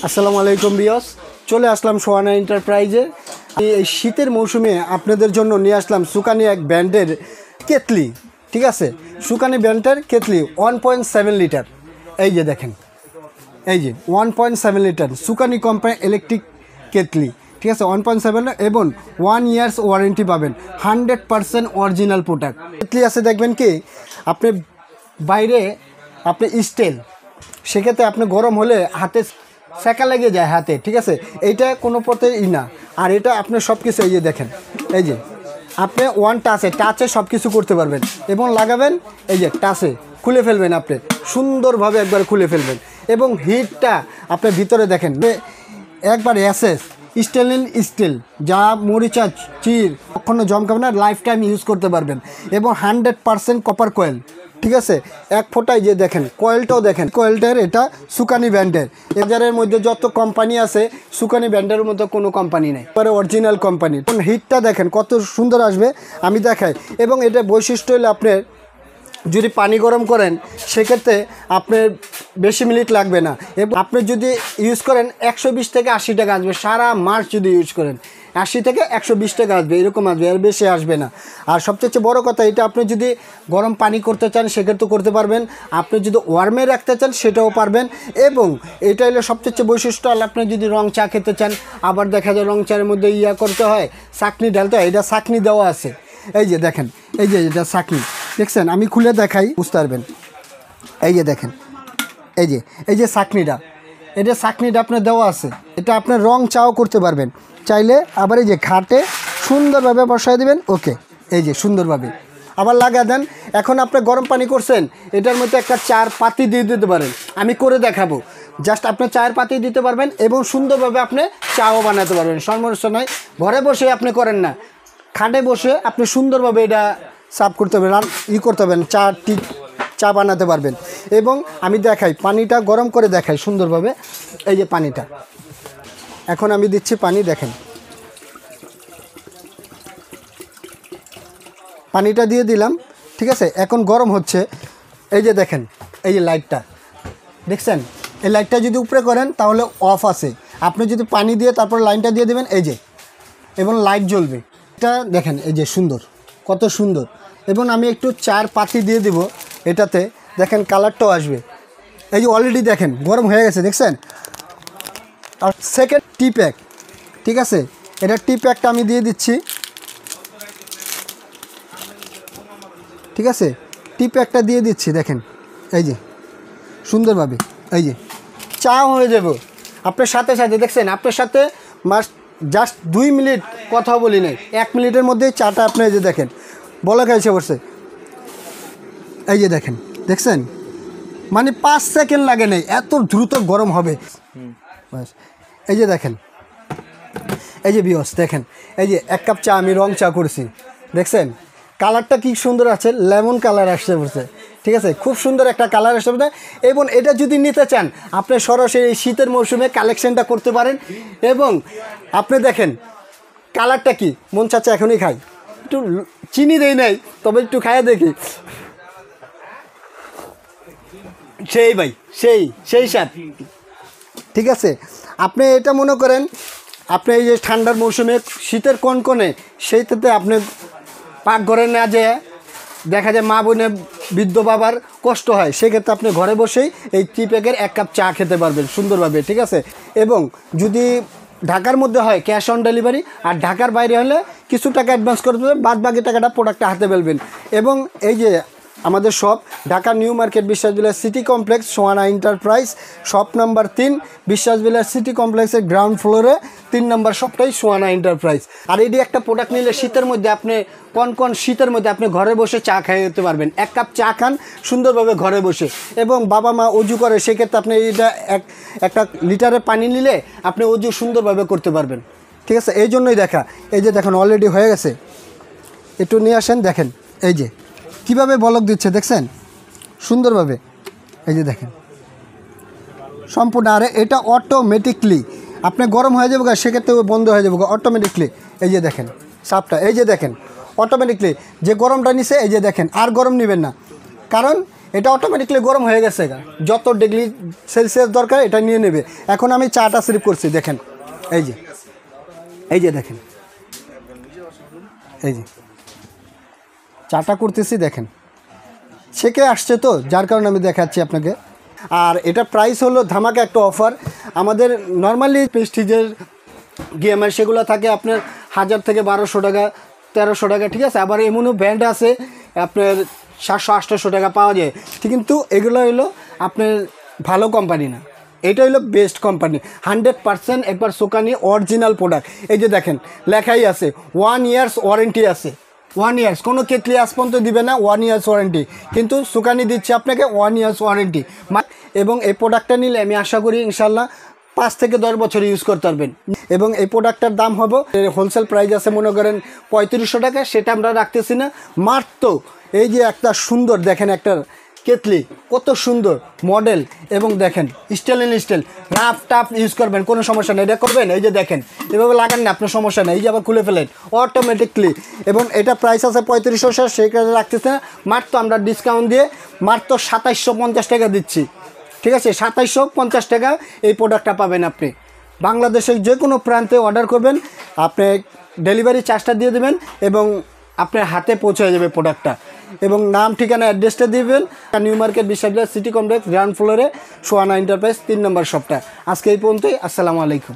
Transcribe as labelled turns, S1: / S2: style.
S1: আসসালামু আলাইকুম বিয়স, চলে আসলাম সোহানা এন্টারপ্রাইজে। এই শীতের মৌসুমে আপনাদের জন্য নিয়ে আসলাম সুকানি এক ব্র্যান্ডের কেতলি। ঠিক আছে, সুকানি ব্র্যান্ডের কেতলি 1.7 লিটার। এই যে দেখেন, এই যে 1.7 লিটার সুকানি কোম্পানি ইলেকট্রিক কেতলি। ঠিক আছে, 1.7 এবং 1 ইয়ার্স ওয়ারেন্টি পাবেন, 100% অরিজিনাল প্রোডাক্ট। কেতলি আছে দেখবেন কি আপনি বাইরে আপনি স্টিল, সেক্ষেত্রে আপনি গরম হলে হাতে সেকা লেগে যায় হাতে। ঠিক আছে, এইটা কোনো পথেই না। আর এটা আপনি সব কিছু এই যে দেখেন, এই যে আপনি ওয়ান টাচে সব কিছু করতে পারবেন এবং লাগাবেন, এই যে টাচে খুলে ফেলবেন, আপনি সুন্দরভাবে একবার খুলে ফেলবেন। এবং হিটটা আপনি ভিতরে দেখেন একবার অ্যাসেস স্টিল, যা মরিচা চির কখনো জমকাবে না, লাইফ টাইম ইউজ করতে পারবেন। এবং 100% কপার কয়েল। ঠিক আছে, এক ফোটায় যে দেখেন কয়েলটাও দেখেন, কয়েলটার এটা সুকানি ব্র্যান্ডের। বাজারের মধ্যে যত কোম্পানি আছে সুকানি ব্র্যান্ডের মতো কোনো কোম্পানি নেই, পরে অরিজিনাল কোম্পানি। হিটটা দেখেন কত সুন্দর আসবে, আমি দেখাই। এবং এটা বৈশিষ্ট্য হলে আপনার যদি পানি গরম করেন সেক্ষেত্রে আপনার বেশি মিনিট লাগবে না। এবং আপনি যদি ইউজ করেন 120 থেকে 80 টাকা আসবে, সারা মাস যদি ইউজ করেন 80 থেকে 120 টাকা আসবে, এরকম আসবে, আর বেশি আসবে না। আর সবচেয়ে বড় কথা, এটা আপনি যদি গরম পানি করতে চান সেক্ষেত্রে করতে পারবেন, আপনি যদি ওয়ার্মে রাখতে চান সেটাও পারবেন। এবং এটা হলো সবচেয়ে বৈশিষ্ট্য। আর আপনি যদি রং চা খেতে চান, আবার দেখা যায় রং চায়ের মধ্যে করতে হয়, চাকনি ঢালতে হয়, এটা চাকনি দেওয়া আছে। এই যে দেখেন, এই যে এটা চাকনি দেখছেন, আমি খুলে দেখাই বুঝতে পারবেন। এই যে দেখেন, এই যে চাকনিটা, এটা চাকনিটা আপনার দেওয়া আছে, এটা আপনার রং চাও করতে পারবেন চাইলে। আবার এই যে ঘাটে সুন্দরভাবে বসায় দেবেন, ওকে, এই যে সুন্দরভাবে আবার লাগা দেন। এখন আপনি গরম পানি করছেন, এটার মধ্যে একটা চার পাতি দিয়ে দিতে পারেন, আমি করে দেখাবো। জাস্ট আপনি চায়ের পাতি দিতে পারবেন এবং সুন্দরভাবে আপনি চাও বানাতে পারবেন। সমস্যা নয়, ঘরে বসে আপনি করেন না, খাটে বসে আপনি সুন্দরভাবে এটা সার্ভ করতে পারবেন, করতে পারবেন, চা বানাতে পারবেন। এবং আমি দেখাই, পানিটা গরম করে দেখাই সুন্দরভাবে। এই যে পানিটা, এখন আমি দিচ্ছি পানি, দেখেন পানিটা দিয়ে দিলাম। ঠিক আছে, এখন গরম হচ্ছে। এই যে দেখেন, এই যে লাইটটা দেখছেন, এই লাইটটা যদি উপরে করেন তাহলে অফ আছে, আপনি যদি পানি দিয়ে তারপর লাইনটা দিয়ে দেবেন, এই যে, এবং লাইট জ্বলবে। এটা দেখেন, এই যে সুন্দর, কত সুন্দর। এবং আমি একটু চার পাতি দিয়ে দিব এটাতে, দেখেন কালারটাও আসবে। এই যে অলরেডি দেখেন গরম হয়ে গেছে, দেখছেন। আর সেকেন্ড টি প্যাক, ঠিক আছে, এটা টি প্যাকটা আমি দিয়ে দিচ্ছি। ঠিক আছে, টি প্যাকটা দিয়ে দিচ্ছি, দেখেন এই যে সুন্দরভাবে, এই যে চা হয়ে যাবে আপনার সাথে সাথে। দেখছেন, আপনার সাথে জাস্ট 2 মিনিট কথা বলি নাই, 1 মিনিটের মধ্যেই চাটা আপনি এই যে দেখেন বলা খাইছে বসে। এই যে দেখেন, দেখছেন, মানে 5 সেকেন্ড লাগে নাই, এত দ্রুত গরম হবে। বাস, এই যে দেখেন, এই যে বিয়স দেখেন, এই যে 1 কাপ চা আমি রং চা করেছি, দেখছেন কালারটা কি সুন্দর আছে, লেমন কালার আসছে বলছে। ঠিক আছে, খুব সুন্দর একটা কালার আসছে বলতে। এবং এটা যদি নিতে চান আপনি সরাসরি এই শীতের মৌসুমে কালেকশনটা করতে পারেন। এবং আপনি দেখেন কালারটা কি, মন চাচ্ছে এখনই খাই, একটু চিনি দেই নাই, তবে একটু খাইয়ে দেখি। সেই ভাই, সেই স্বাদ। ঠিক আছে, আপনি এটা মনে করেন আপনি এই যে ঠান্ডার মৌসুমে শীতের কনকনে সেইটাতে আপনি পাকঘরে না যেয়ে দেখা যায় মা বোনে বৃদ্ধ বাবার কষ্ট হয়, সেক্ষেত্রে আপনি ঘরে বসেই এই টি প্যাকের 1 কাপ চা খেতে পারবেন সুন্দরভাবে। ঠিক আছে, এবং যদি ঢাকার মধ্যে হয় ক্যাশ অন ডেলিভারি, আর ঢাকার বাইরে হলে কিছু টাকা অ্যাডভান্স করে দেবেন, বাদ বাকি টাকাটা প্রোডাক্টটা হাতে ফেলবেন। এবং এই যে আমাদের শপ ঢাকা নিউ মার্কেট বিশ্বাস বিলাস city complex, Sohana enterprise, shop number 3, বিশ্বাস বিলাস সিটি কমপ্লেক্সের গ্রাউন্ড ফ্লোরে 3 নম্বর শপটাই সোহানা এন্টারপ্রাইজ। আর এটি একটা প্রোডাক্ট নিলে শীতের মধ্যে আপনি কোন শীতের মধ্যে আপনি ঘরে বসে চা খাইতে পারবেন, 1 কাপ চা খান সুন্দরভাবে ঘরে বসে। এবং বাবা মা অজু করে, সেক্ষেত্রে আপনি এটা একটা লিটারে পানি নিলে আপনি অজু সুন্দরভাবে করতে পারবেন। ঠিক আছে, এই জন্যই দেখা, এই যে দেখেন অলরেডি হয়ে গেছে, একটু নিয়ে আসেন, দেখেন এই যে কীভাবে বলক দিচ্ছে, দেখছেন সুন্দরভাবে। এই যে দেখেন সম্পূর্ণ, আর এটা অটোমেটিকলি আপনি গরম হয়ে যাবে, সেক্ষেত্রে বন্ধ হয়ে যাবে অটোমেটিকলি। এই যে দেখেন সাপটা, এই যে দেখেন অটোমেটিকলি যে গরমটা নিছে, এই যে দেখেন আর গরম নেবেন না, কারণ এটা অটোমেটিকলি গরম হয়ে গেছে, যত ডিগ্রি সেলসিয়াস দরকার এটা নিয়ে নেবে। এখন আমি চাটা সিরিপ করছি, দেখেন এই যে দেখেন, এই যে চাটা করতেছি, দেখেন ছেঁকে আসছে তো, যার কারণে আমি দেখাচ্ছি আপনাকে। আর এটা প্রাইস হলো ধামাকা একটা অফার। আমাদের নর্মালি প্রেস্টিজের গেমার সেগুলো থাকে আপনার 1000 থেকে 1200 টাকা, 1300 টাকা, ঠিক আছে। আবার এমনও ব্র্যান্ড আছে আপনার 700-800 টাকা পাওয়া যায়, ঠিক। কিন্তু এগুলো হলো আপনার ভালো কোম্পানি না, এটা হলো বেস্ট কোম্পানি, 100% একবার সুকানি অরিজিনাল প্রোডাক্ট। এই যে দেখেন লেখাই আছে 1 ইয়ার্স ওয়ারেন্টি আছে, 1 ইয়ার্স। কোনো কেটলি আজ পর্যন্ত দিবে না 1 ইয়ার্স ওয়ারেন্টি, কিন্তু সুকানি দিচ্ছে আপনাকে 1 ইয়ার্স ওয়ারেন্টি। এবং এই প্রোডাক্টটা নিলে আমি আশা করি ইনশাল্লাহ 5 থেকে 10 বছর ইউজ করতে পারবেন। এবং এই প্রোডাক্টটার দাম হবে, হোলসেল প্রাইস আছে মনে করেন 3500 টাকা, সেটা আমরা রাখতেছি না, মাত্র এই যে একটা সুন্দর দেখেন একটা কেতলি, কত সুন্দর মডেল, এবং দেখেন স্টাইল রাফ টাফ ইউজ করবেন, কোনো সমস্যা নেই। এটা করবেন, এই যে দেখেন এভাবে লাগান না, আপনার সমস্যা নেই, এই যে আবার খুলে ফেলেন অটোমেটিকলি। এবং এটা প্রাইস আছে 3500, সেই কাজে রাখতেছে না, মাত্র আমরা ডিসকাউন্ট দিয়ে মাত্র 2750 টাকা দিচ্ছি, ঠিক আছে। 2750 টাকা এই প্রোডাক্টটা পাবেন আপনি। বাংলাদেশের যে কোনো প্রান্তে অর্ডার করবেন, আপনি ডেলিভারি চার্জটা দিয়ে দেবেন এবং আপনার হাতে পৌঁছে যাবে প্রোডাক্টটা। এবং নাম, ঠিকানা, অ্যাড্রেসটা দিবেন। নিউ মার্কেট বিশাল সিটি কমপ্লেক্স গ্রাউন্ড ফ্লোরে সোহানা এন্টারপ্রাইজ 3 নম্বর শপটা। আজকে এই পর্যন্তই। আসসালামু আলাইকুম।